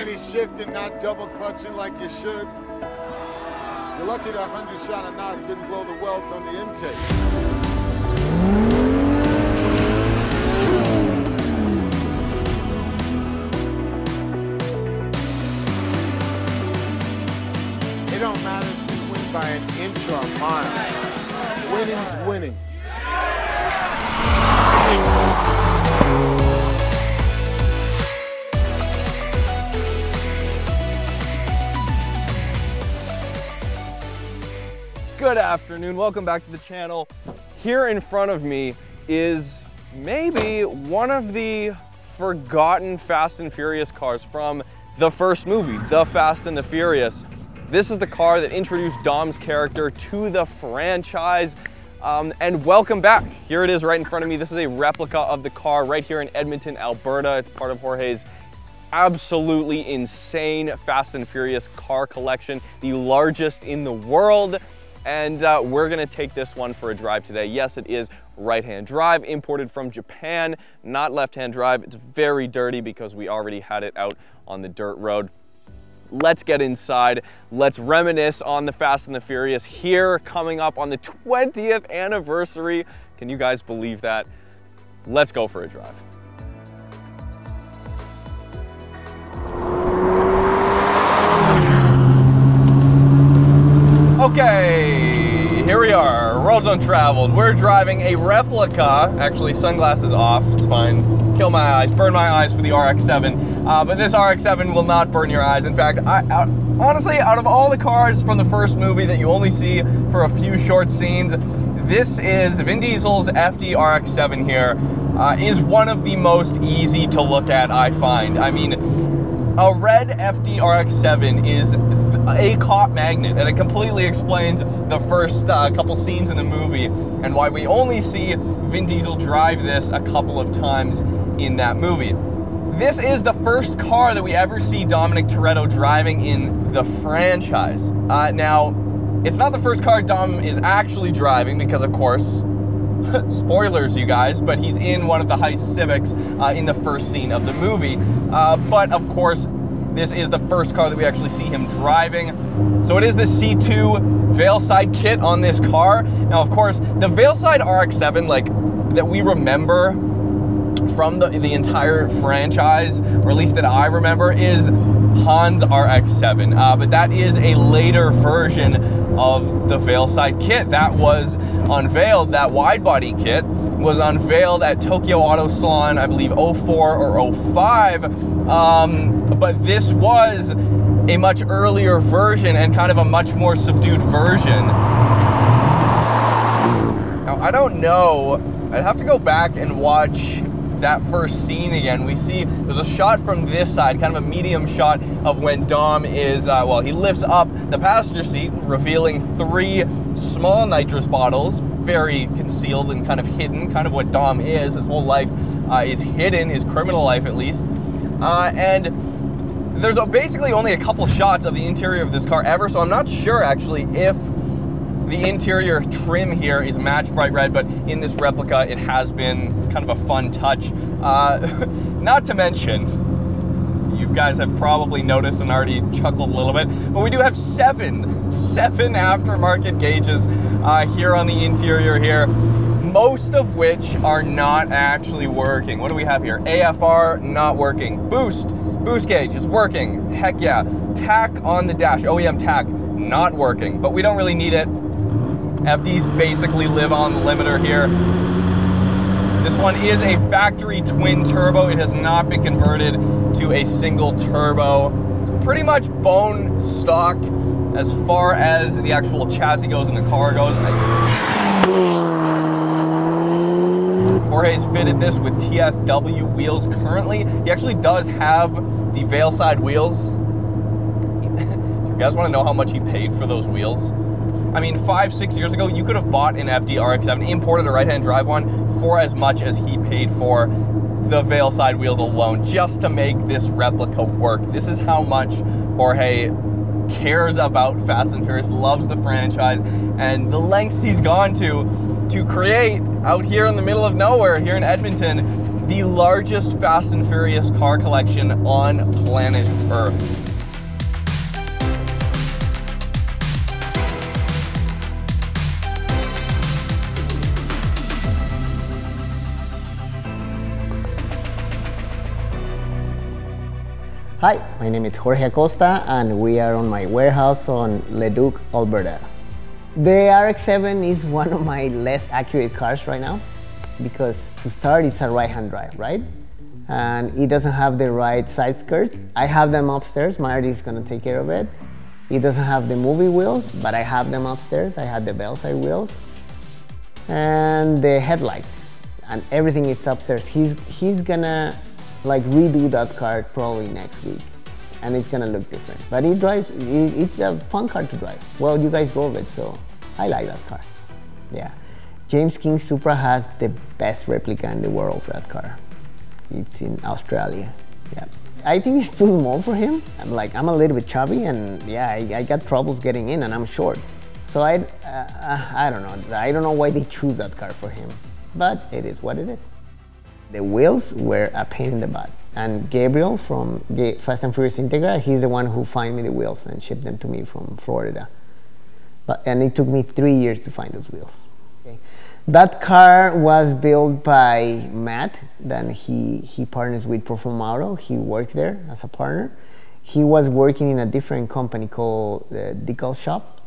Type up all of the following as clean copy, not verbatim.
any shifting, not double clutching like you should. You're lucky that 100 shot of NOS didn't blow the welds on the intake. It don't matter if you win by an inch or a mile. Winning's winning. Good afternoon, welcome back to the channel. Here in front of me is maybe one of the forgotten Fast and Furious cars from the first movie, The Fast and the Furious. This is the car that introduced Dom's character to the franchise. And welcome back. Here it is right in front of me. This is a replica of the car right here in Edmonton, Alberta. It's part of Jorge's absolutely insane Fast and Furious car collection, the largest in the world. And we're gonna take this one for a drive today. Yes, it is right-hand drive, imported from Japan, not left-hand drive. It's very dirty because we already had it out on the dirt road. Let's get inside. Let's reminisce on the Fast and the Furious here, coming up on the 20th anniversary. Can you guys believe that? Let's go for a drive. Okay, here we are, roads untraveled. We're driving a replica, actually sunglasses off, it's fine. Kill my eyes, burn my eyes for the RX-7. But this RX-7 will not burn your eyes. In fact, honestly, out of all the cars from the first movie that you only see for a few short scenes, this is Vin Diesel's FD RX-7 here, is one of the most easy to look at, I find. I mean, a red FD RX-7 is a cop magnet, and it completely explains the first couple scenes in the movie and why we only see Vin Diesel drive this a couple of times in that movie. This is the first car that we ever see Dominic Toretto driving in the franchise. Now, it's not the first car Dom is actually driving because, of course, spoilers, you guys, but he's in one of the heist Civics in the first scene of the movie. But, of course, this is the first car that we actually see him driving. So it is the C2 Veilside kit on this car. Now, of course, the Veilside RX-7, like, that we remember from the entire franchise, or at least that I remember, is Han's RX-7. But that is a later version of the Veilside kit. That was unveiled, that wide-body kit was unveiled at Tokyo Auto Salon, I believe 04 or 05. But this was a much earlier version and kind of a much more subdued version. Now, I don't know, I'd have to go back and watch that first scene again. We see there's a shot from this side, kind of a medium shot of when Dom is, well, he lifts up the passenger seat, revealing 3 small nitrous bottles, very concealed and kind of hidden, kind of what Dom is. His whole life is hidden, his criminal life at least. And there's basically only a couple shots of the interior of this car ever, so I'm not sure actually if the interior trim here is match bright red, but in this replica it has been. It's kind of a fun touch. Not to mention, you guys have probably noticed and already chuckled a little bit, but we do have seven aftermarket gauges here on the interior here, most of which are not actually working. What do we have here? AFR, not working. Boost gauge is working, heck yeah. Tack on the dash, OEM tack, not working, but we don't really need it. FDs basically live on the limiter here. This one is a factory twin turbo. It has not been converted to a single turbo. It's pretty much bone stock as far as the actual chassis goes and the car goes. Jorge's fitted this with TSW wheels currently. He actually does have the Veilside wheels. You guys want to know how much he paid for those wheels? I mean, 5-6 years ago, you could have bought an FD RX-7, imported a right-hand drive one for as much as he paid for the Veilside wheels alone, just to make this replica work. This is how much Jorge cares about Fast and Furious, loves the franchise, and the lengths he's gone to create out here in the middle of nowhere, here in Edmonton, the largest Fast and Furious car collection on planet Earth. Hi, my name is Jorge Acosta and we are on my warehouse on Leduc, Alberta. The RX-7 is one of my less accurate cars right now because to start it's a right-hand drive, right? And it doesn't have the right side skirts. I have them upstairs, Marty is gonna take care of it. It doesn't have the movie wheels, but I have them upstairs. I had the Veilside wheels and the headlights and everything is upstairs. He's gonna like redo that car probably next week and it's gonna look different, but it drives, it's a fun car to drive. Well, you guys drove it, so I like that car. Yeah, James King Supra has the best replica in the world for that car. It's in Australia. Yeah, I think it's too small for him. I'm a little bit chubby and yeah, I got troubles getting in and I'm short, so I don't know why they choose that car for him, but it is what it is. The wheels were a pain in the butt. And Gabriel from Fast and Furious Integra, he's the one who found me the wheels and shipped them to me from Florida. And it took me 3 years to find those wheels. Okay. That car was built by Matt, then he partners with Perform Auto. He works there as a partner. He was working in a different company called the Decal Shop.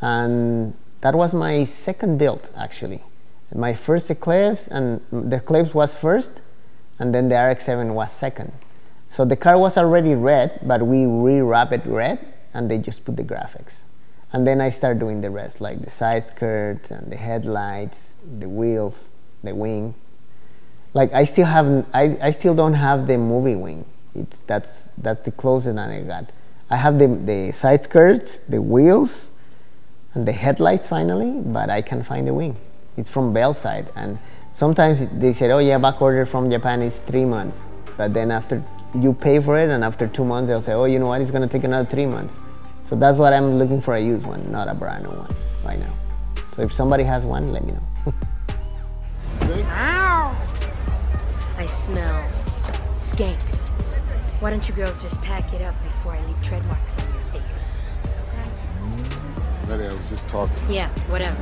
And that was my second build, actually. My first Eclipse, and the Eclipse was first, and then the RX-7 was second. So the car was already red, but we rewrapped it red, and they just put the graphics. And then I started doing the rest, like the side skirts, and the headlights, the wheels, the wing. Like I still don't have the movie wing. That's the closest that I got. I have the side skirts, the wheels, and the headlights finally, but I can't find the wing. It's from Veilside, and sometimes they said, oh yeah, back order from Japan is 3 months. But then after you pay for it, and after 2 months, they'll say, oh, you know what, it's gonna take another 3 months. So that's what I'm looking for, a used one, not a brand new one right now. So if somebody has one, let me know. Ow! I smell skanks. Why don't you girls just pack it up before I leave tread marks on your face? Letty, I was just talking. Yeah, whatever.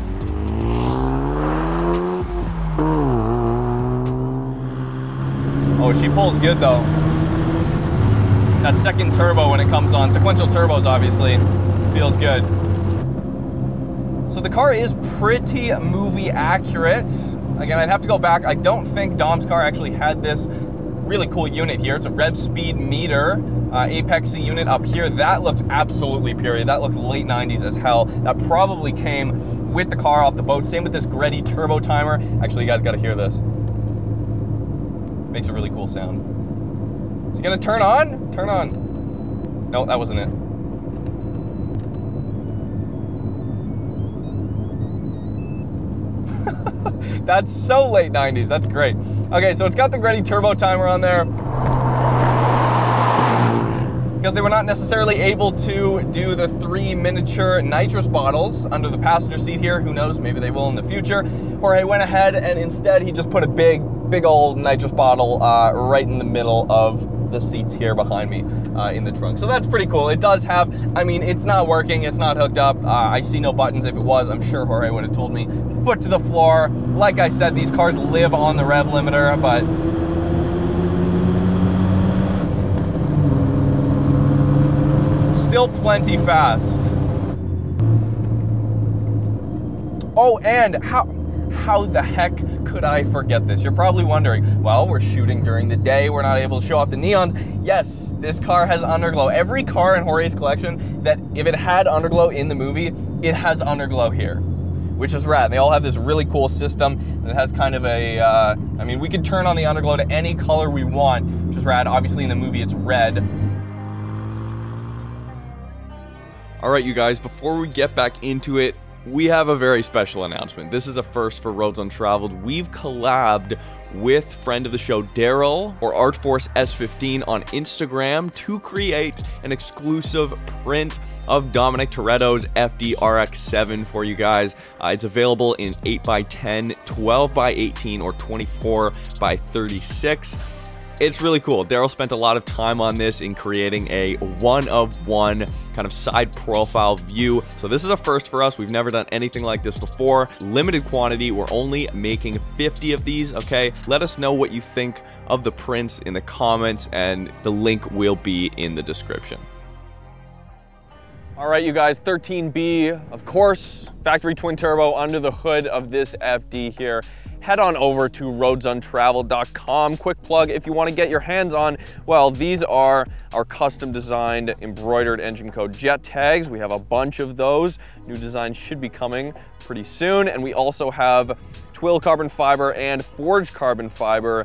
Oh, she pulls good though. That second turbo when it comes on, sequential turbos obviously, feels good. So the car is pretty movie accurate. Again, I'd have to go back. I don't think Dom's car actually had this really cool unit here. It's a rev speed meter, Apexy unit up here. That looks absolutely period. That looks late 90s as hell. That probably came with the car off the boat. Same with this Greddy turbo timer. Actually, you guys gotta hear this. Makes a really cool sound. Is it gonna turn on? Turn on. No, that wasn't it. That's so late 90s, that's great. Okay, so it's got the Greddy turbo timer on there. Because they were not necessarily able to do the 3 miniature nitrous bottles under the passenger seat here. Who knows, maybe they will in the future. Jorge went ahead and instead he just put a big old nitrous bottle right in the middle of the seats here behind me in the trunk. So that's pretty cool. It does have, I mean, it's not working, it's not hooked up. I see no buttons. If it was, I'm sure Jorge would have told me. Foot to the floor. Like I said, these cars live on the rev limiter, but still plenty fast. Oh, and how the heck could I forget this? You're probably wondering, well, we're shooting during the day, we're not able to show off the neons. Yes, this car has underglow. Every car in Jorge's collection that if it had underglow in the movie, it has underglow here, which is rad. They all have this really cool system, and it has kind of a, I mean, we could turn on the underglow to any color we want, which is rad. Obviously in the movie it's red. All right, you guys, before we get back into it, We have a very special announcement. This is a first for Roads Untraveled. We've collabed with friend of the show Daryl, or Artforce S15 on Instagram, to create an exclusive print of Dominic Toretto's FD RX-7 for you guys. It's available in 8x10, 12x18, or 24x36. It's really cool. Daryl spent a lot of time on this in creating a one-of-one kind of side profile view. So this is a first for us. We've never done anything like this before. Limited quantity. We're only making 50 of these, okay? Let us know what you think of the prints in the comments, and the link will be in the description. All right, you guys, 13B, of course, factory twin turbo under the hood of this FD here. Head on over to roadsuntraveled.com. Quick plug, if you want to get your hands on, well, these are our custom designed embroidered engine code jet tags. We have a bunch of those. New designs should be coming pretty soon. And we also have twill carbon fiber and forged carbon fiber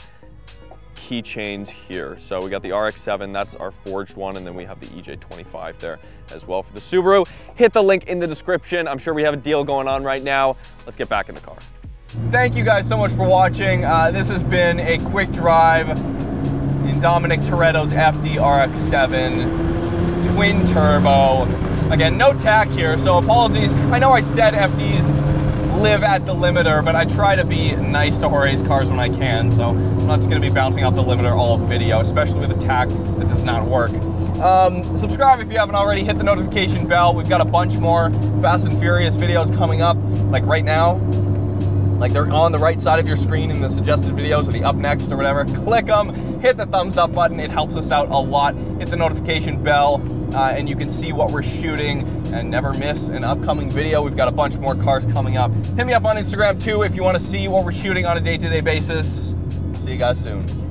keychains here. So we got the RX-7, that's our forged one, and then we have the EJ25 there as well for the Subaru. Hit the link in the description. I'm sure we have a deal going on right now. Let's get back in the car. Thank you guys so much for watching. This has been a quick drive in Dominic Toretto's FD RX-7 twin turbo. Again, no tack here, so apologies. I know I said FDs live at the limiter, but I try to be nice to Jorge's cars when I can, so I'm not just gonna be bouncing off the limiter all video, especially with a tack that does not work. Subscribe if you haven't already, hit the notification bell. We've got a bunch more Fast and Furious videos coming up, like right now. Like they're on the right side of your screen in the suggested videos, or the up next or whatever. Click them, hit the thumbs up button, it helps us out a lot. Hit the notification bell, and you can see what we're shooting and never miss an upcoming video. We've got a bunch more cars coming up. Hit me up on Instagram too if you want to see what we're shooting on a day-to-day basis. See you guys soon.